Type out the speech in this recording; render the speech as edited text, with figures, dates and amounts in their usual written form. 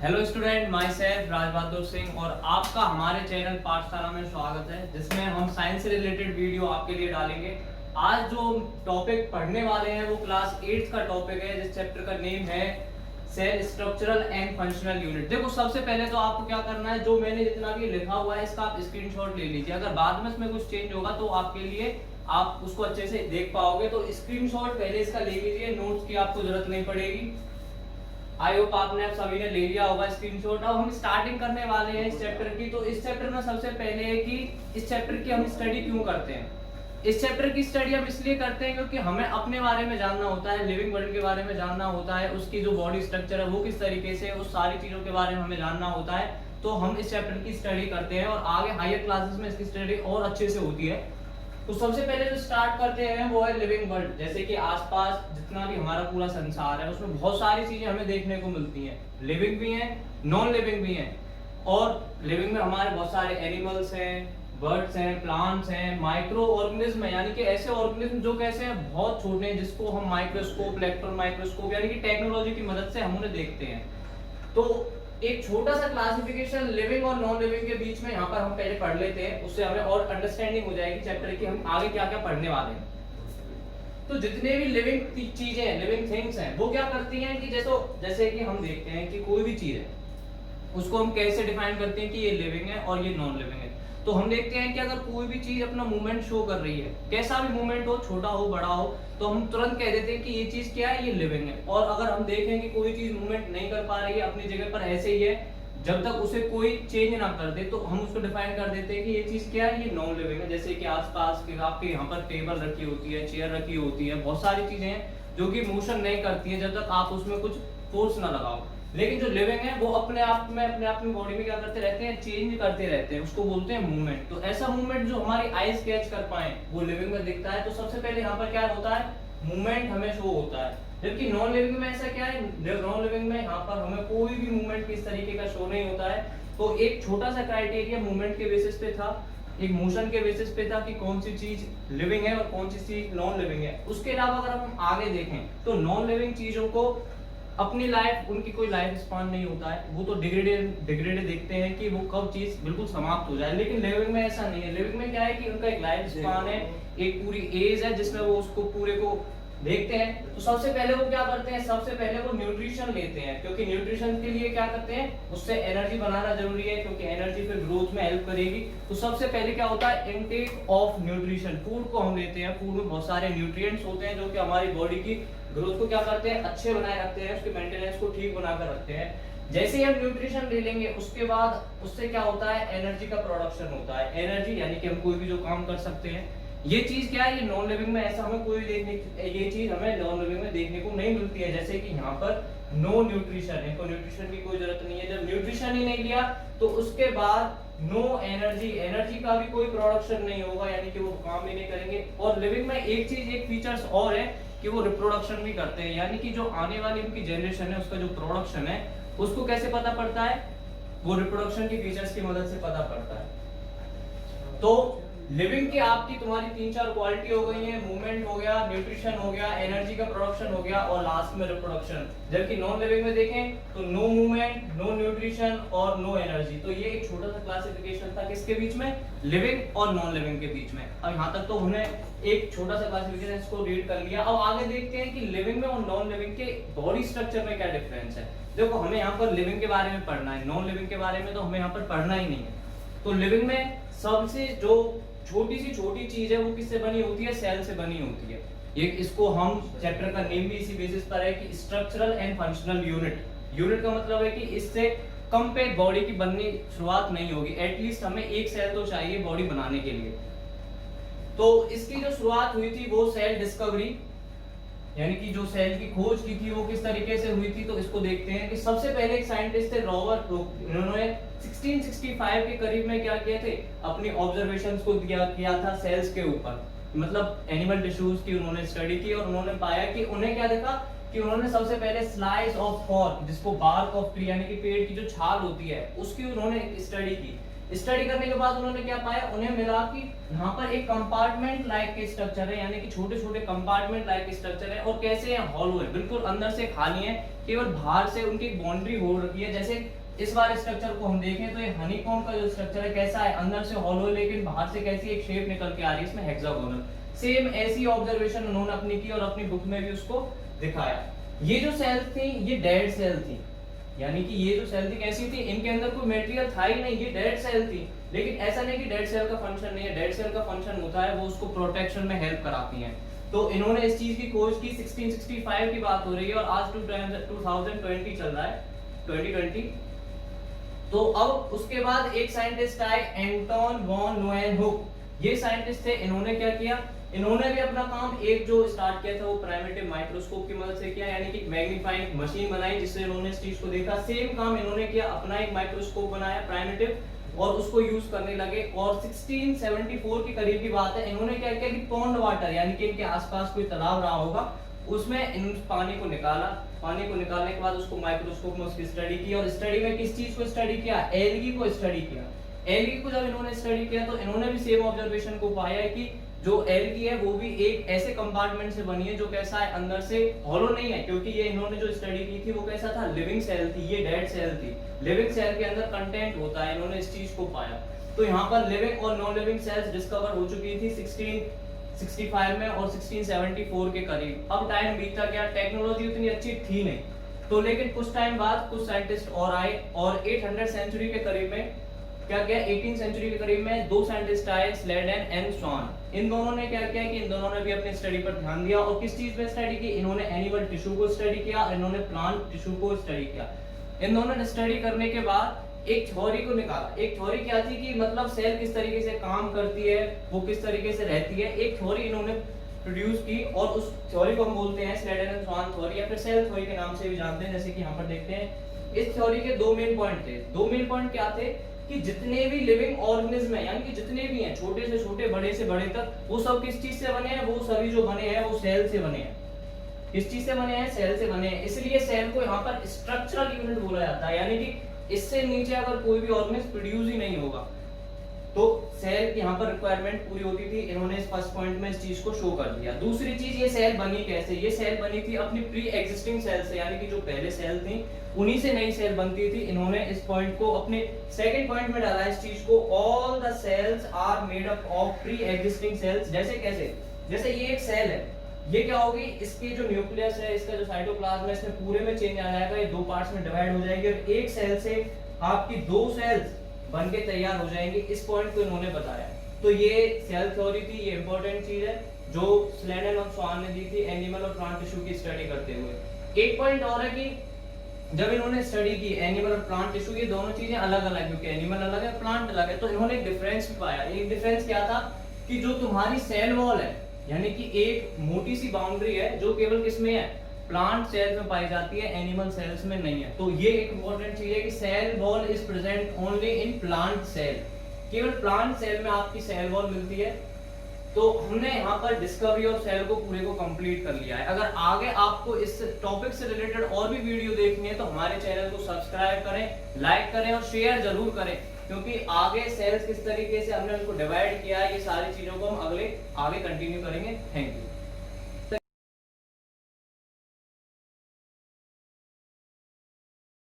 Hello student, my self Raj Bahadur Singh और आपका हमारे चैनल पाठशाला में स्वागत है, जिसमें हम साइंस से रिलेटेड वीडियो आपके लिए डालेंगे। आज जो टॉपिक पढ़ने वाले हैं वो क्लास 8 का टॉपिक है, जिस चैप्टर का नेम है cell structural and functional unit. देखो, सबसे पहले तो आपको क्या करना है, जो मैंने जितना भी लिखा हुआ है इसका आप स्क्रीनशॉट ले लीजिए। अगर बाद में इसमें कुछ चेंज होगा तो आपके लिए आप उसको अच्छे से देख पाओगे, तो स्क्रीनशॉट पहले इसका ले लीजिए। नोट्स की आपको जरूरत नहीं पड़ेगी। आई होप आपने सभी ने ले लिया होगा स्क्रीनशॉट। अब हम स्टार्टिंग करने वाले हैं इस चैप्टर की। तो इस चैप्टर में सबसे पहले है कि इस चैप्टर की हम स्टडी क्यों करते हैं। इस चैप्टर की स्टडी हम इसलिए करते हैं क्योंकि हमें अपने बारे में जानना होता है, लिविंग वर्ल्ड के बारे में जानना होता है, उसकी जो बॉडी स्ट्रक्चर है वो किस तरीके से, उस सारी चीजों के बारे में हमें जानना होता है। तो हम इस चैप्टर की स्टडी करते हैं और आगे हायर क्लासेस में इसकी स्टडी और अच्छे से होती है। तो सबसे पहले जो स्टार्ट करते हैं वो है लिविंग वर्ल्ड। जैसे कि आसपास जितना भी हमारा पूरा संसार है उसमें बहुत सारी चीजें हमें देखने को मिलती हैं, लिविंग भी हैं, नॉन लिविंग भी हैं। और लिविंग में हमारे बहुत सारे एनिमल्स हैं, बर्ड्स हैं, प्लांट्स हैं, माइक्रो ऑर्गेनिज्म है, यानी कि ऐसे ऑर्गेनिज्म जो कैसे हैं, बहुत छोटे हैं, जिसको हम माइक्रोस्कोप, इलेक्ट्रॉन माइक्रोस्कोप यानी कि टेक्नोलॉजी की मदद से हम उन्हें देखते हैं। तो एक छोटा सा क्लासिफिकेशन लिविंग और नॉन लिविंग के बीच में यहाँ पर हम पहले पढ़ लेते हैं, उससे हमें और अंडरस्टैंडिंग हो जाएगी चैप्टर की हम आगे क्या क्या पढ़ने वाले हैं। तो जितने भी लिविंग चीजें, लिविंग थिंग्स हैं, वो क्या करती हैं कि जैसे कि हम देखते हैं कि कोई भी चीज है उसको हम कैसे डिफाइन करते हैं कि ये लिविंग है और ये नॉन लिविंग है। तो हम देखते हैं कि अगर कोई भी चीज अपना मूवमेंट शो कर रही है, कैसा भी मूवमेंट हो, छोटा हो बड़ा हो, तो हम तुरंत कह देते हैं कि ये चीज क्या है, ये लिविंग है। और अगर हम देखें कि कोई चीज मूवमेंट नहीं कर पा रही है, अपनी जगह पर ऐसे ही है, जब तक उसे कोई चेंज ना कर दे, तो हम उसको डिफाइन कर देते हैं कि ये चीज क्या है, ये नॉन लिविंग है। जैसे कि आसपास के आपके यहाँ पर टेबल रखी होती है, चेयर रखी होती है, बहुत सारी चीजें हैं जो कि मोशन नहीं करती है जब तक आप उसमें कुछ फोर्स ना लगाओ। लेकिन जो लिविंग है वो अपने आप में बॉडी में क्या करते रहते हैं, चेंज करते रहते हैं, उसको बोलते हैं मूवमेंट। तो ऐसा मूवमेंट जो हमारी आईज कैच कर पाए वो लिविंग में दिखता है। तो सबसे पहले यहाँ पर क्या होता है, मूवमेंट हमें शो होता है। जबकि नॉन लिविंग में ऐसा क्या है, नॉन लिविंग में यहाँ पर हमें कोई भी मूवमेंट किस तरीके का शो नहीं होता है। तो एक छोटा सा क्राइटेरिया मूवमेंट के बेसिस पे था, एक मोशन के बेसिस पे था कि कौन सी चीज लिविंग है और कौन सी चीज नॉन लिविंग है। उसके अलावा अगर हम आगे देखें तो नॉन लिविंग चीजों को अपनी लाइफ, उनकी कोई लाइफ स्पान नहीं होता है, वो तो डिग्रेडेड देखते हैं कि वो कब चीज बिल्कुल समाप्त हो जाए। लेकिन लिविंग में ऐसा नहीं है। लिविंग में क्या है कि उनका एक लाइफ स्पान है, एक पूरी एज है जिसमें वो उसको पूरे को देखते हैं। तो सबसे पहले वो क्या करते हैं, सबसे पहले वो न्यूट्रिशन लेते हैं, क्योंकि न्यूट्रिशन के लिए क्या करते हैं, उससे एनर्जी बनाना जरूरी है, क्योंकि एनर्जी फिर ग्रोथ में हेल्प करेगी। तो सबसे पहले क्या होता है, इनटेक ऑफ न्यूट्रिशन, फूड को हम लेते हैं। फूड में बहुत सारे न्यूट्रिएंट्स होते हैं जो कि हमारी बॉडी की ग्रोथ को क्या करते हैं, अच्छे बनाए रखते हैं, उसके मेंटेनेंस को ठीक बनाकर रखते हैं। जैसे ही हम न्यूट्रिशन ले लेंगे उसके बाद उससे क्या होता है, एनर्जी का प्रोडक्शन होता है। एनर्जी यानी कि हम कोई भी जो काम कर सकते हैं। ये चीज क्या है, ये नॉन लिविंग में ऐसा हमें कोई ये चीज हमें नॉन लिविंग में देखने को नहीं मिलती है। जैसे कि यहाँ पर नो न्यूट्रिशन है, तो न्यूट्रिशन की कोई जरूरत नहीं है। जब न्यूट्रिशन ही नहीं लिया तो उसके बाद नो एनर्जी, एनर्जी का भी कोई प्रोडक्शन नहीं होगा, यानी कि वो काम भी नहीं करेंगे। और लिविंग में एक चीज, एक फीचर्स और है कि वो रिप्रोडक्शन भी करते हैं, यानी कि जो आने वाली उनकी जनरेशन है उसका जो प्रोडक्शन है उसको कैसे पता पड़ता है, वो रिप्रोडक्शन की फीचर्स की मदद से पता पड़ता है। तो लिविंग की आपकी तुम्हारी 3-4 क्वालिटी हो गई है, मूवमेंट हो गया, न्यूट्रिशन हो गया, एनर्जी का प्रोडक्शन हो गया और लास्ट में रिप्रोडक्शन। जबकि नॉन लिविंग में देखें तो नो मूवमेंट, नो न्यूट्रिशन और नो एनर्जी। तो ये एक छोटा सा क्लासिफिकेशन था किसके बीच में, लिविंग और नॉन लिविंग के बीच में। अब यहाँ तक तो हमने एक छोटा सा क्लासिफिकेशन इसको रीड कर लिया। अब आगे देखते हैं कि लिविंग में और नॉन लिविंग के बॉडी स्ट्रक्चर में क्या डिफरेंस है। देखो, हमें यहाँ पर लिविंग के बारे में पढ़ना है, नॉन लिविंग के बारे में तो हमें यहाँ पर पढ़ना ही नहीं है। तो लिविंग में सबसे जो छोटी सी छोटी चीज है वो किससे बनी होती है, सेल से बनी होती है। ये इसको हम चैप्टर का नेम भी इसी बेसिस पर है कि structural and functional unit. Unit का मतलब है कि इससे कम पे बॉडी की बननी शुरुआत नहीं होगी, एटलीस्ट हमें एक सेल तो चाहिए बॉडी बनाने के लिए। तो इसकी जो शुरुआत हुई थी वो सेल डिस्कवरी, यानी कि जो सेल की खोज की थी वो किस तरीके से हुई थी। तो इसको देखते हैं कि सबसे पहले एक साइंटिस्ट थे रॉबर्ट हुक, इन्होंने 1665 के करीब में क्या किए थे, अपनी ऑब्जर्वेशंस को किया था सेल्स के ऊपर, मतलब एनिमल टिश्यूज की उन्होंने स्टडी की और उन्होंने पाया कि उन्हें क्या देखा कि उन्होंने सबसे पहले स्लाइस ऑफ कॉर्न, जिसको बार्क ऑफ ट्री यानी कि पेड़ की जो छाल होती है उसकी उन्होंने स्टडी की स्टडी करने के बाद उन्होंने क्या पाया, उन्हें मिला कि यहाँ पर एक कंपार्टमेंट लाइक के स्ट्रक्चर है, यानी कि छोटे छोटे कंपार्टमेंट लाइक स्ट्रक्चर है, और कैसे है, हॉलो है, बिल्कुल अंदर से खाली है, केवल बाहर से उनकी बाउंड्री हो रखी है। जैसे इस बार स्ट्रक्चर को हम देखें तो ये हनीकॉम्ब का जो स्ट्रक्चर है कैसा है, अंदर से हॉलो है लेकिन बाहर से कैसी एक शेप निकल के आ रही है इसमें हेक्सागोनल। सेम ऐसी ऑब्जर्वेशन उन्होंने अपनी की और अपनी बुक में भी उसको दिखाया। ये जो सेल्स थी ये डेड सेल थी, यानी कि ये जो सेल थी कैसी थी, इनके अंदर कोई मटेरियल था ही नहीं, ये डेड सेल थी। लेकिन ऐसा नहीं कि डेड सेल का फंक्शन नहीं है, डेड सेल का फंक्शन होता है, वो उसको प्रोटेक्शन में हेल्प कराती हैं। तो इन्होंने इस चीज की खोज की, 1665 की बात हो रही है और आज 2020 चल रहा है, 2020। तो अब उसके बाद एक साइंटिस्ट आए, एंटोन वॉन ल्यूएनहुक। ये साइंटिस्ट थे, इन्होंने क्या किया, इन्होंने भी अपना काम एक जो स्टार्ट किया था वो प्राइमेटिव माइक्रोस्कोप की मदद से किया, यानी कि मैग्नीफाइंग मशीन बनाई जिससे इन्होंने इस चीज को देखा। सेम काम इन्होंने किया, अपना एक माइक्रोस्कोप बनाया प्राइमेटिव और उसको यूज करने लगे। और 1674 के करीब की बात है, इन्होंने क्या किया कि पॉन्ड वाटर, यानी कि इनके आसपास कोई तालाब रहा होगा, उसमें इन पानी को निकाला। पानी को निकालने के बाद उसको माइक्रोस्कोप में उसकी स्टडी की, और स्टडी में किस चीज को स्टडी किया, एल्गी को स्टडी किया। एल्गी को जब इन्होंने स्टडी किया तो इन्होंने भी सेम ऑब्जर्वेशन को पाया है कि जो एल्गी है वो भी एक ऐसे कंपार्टमेंट से बनी है जो कैसा है, अंदर से हॉलो नहीं है, क्योंकि ये इन्होंने जो स्टडी की थी वो कैसा था, लिविंग सेल थी, ये डेड सेल थी। लिविंग सेल के अंदर कंटेंट होता है, इन्होंने इस चीज को पाया। तो यहाँ पर लिविंग और नॉन लिविंग सेल्स डिस्कवर हो चुकी थी 1665 में और 1674 के करीब। अब टाइम बीतता गया, टेक्नोलॉजी उतनी अच्छी थी नहीं, तो लेकिन कुछ टाइम बाद कुछ साइंटिस्ट और आए और 800 सेंचुरी के करीब में क्या किया, 18 सेंचुरी के करीब में दो साइंटिस्ट आए, स्लेडेन एंड स्वान। इन दोनों ने क्या किया कि इन दोनों ने भी अपनी स्टडी पर ध्यान दिया, और किस चीज पे स्टडी की, इन्होंने एनिमल टिश्यू को स्टडी किया, इन्होंने प्लांट टिश्यू को स्टडी किया। इन दोनों ने स्टडी करने के बाद एक थ्योरी को निकाला। एक थ्योरी क्या थी कि मतलब सेल किस तरीके से काम करती है, वो किस तरीके से रहती है, एक थ्योरी इन्होंने प्रोड्यूस की, और उस थ्योरी को हम बोलते हैं स्लेडेन एंड स्वान थ्योरी या फिर सेल थ्योरी के नाम से भी जानते हैं, जैसे कि यहाँ पर देखते हैं। इस थ्योरी के दो मेन पॉइंट थे। दो मेन पॉइंट क्या थे कि जितने भी लिविंग ऑर्गेनिज्म हैं, यानी कि जितने भी हैं, छोटे से छोटे बड़े से बड़े तक, वो सब किस चीज से बने हैं, वो सभी जो बने हैं वो सेल से बने हैं। किस चीज से बने हैं, सेल से बने हैं। इसलिए सेल को यहाँ पर स्ट्रक्चरल यूनिट बोला जाता है, यानी कि इससे नीचे अगर कोई भी ऑर्गेनिज्म प्रोड्यूस ही नहीं होगा तो सेल की यहाँ पर रिक्वायरमेंट पूरी होती थी। इन्होंने इस फर्स्ट पॉइंट में इस चीज को शो कर दिया। दूसरी चीज, ये सेल बनी कैसे, ये सेल बनी थी अपनी प्री एग्जिस्टिंग सेल से, यानी कि जो पहले सेल थी उन्हीं से नई सेल बनती थी। इन्होंने इस पॉइंट को अपने सेकंड पॉइंट में डाला इस चीज को, all the cells are made up of pre existing cells. जैसे कैसे, जैसे ये एक सेल है, ये क्या होगी, इसके जो न्यूक्लियस है, इसका जो साइटोप्लाज्म है, इसमें पूरे में चेंज आ जाएगा, ये दो पार्ट्स में डिवाइड हो जाएगी और एक सेल से आपकी दो सेल्स बन के तैयार हो जाएंगे। इस पॉइंट को इन्होंने बताया। तो ये सेल थ्योरी थी, ये इंपॉर्टेंट चीज है जो स्लेडेन और स्वान ने दी थी एनिमल और प्लांट टिश्यू की स्टडी करते हुए। एक पॉइंट और है कि जब इन्होंने स्टडी की एनिमल और प्लांट टिश्यू, ये दोनों चीजें अलग अलग, क्योंकि एनिमल अलग है प्लांट अलग है, तो इन्होंने एक डिफरेंस भी पाया। एक डिफरेंस क्या था कि जो तुम्हारी सेल वॉल है, यानी कि एक मोटी सी बाउंड्री है जो केवल किसमें है, प्लांट सेल्स में पाई जाती है, एनिमल सेल्स में नहीं है। तो ये एक इंपॉर्टेंट चीज है कि cell wall is present only in plant cell, केवल प्लांट सेल में आपकी सेल वॉल मिलती है। तो हमने यहाँ पर डिस्कवरी ऑफ सेल को पूरे को कंप्लीट कर लिया है। अगर आगे आपको इस टॉपिक से रिलेटेड और भी वीडियो देखनी है तो हमारे चैनल को सब्सक्राइब करें, लाइक करें और शेयर जरूर करें, क्योंकि आगे सेल्स किस तरीके से हमने उनको डिवाइड किया है, ये सारी चीजों को हम आगे कंटिन्यू करेंगे। Thank you.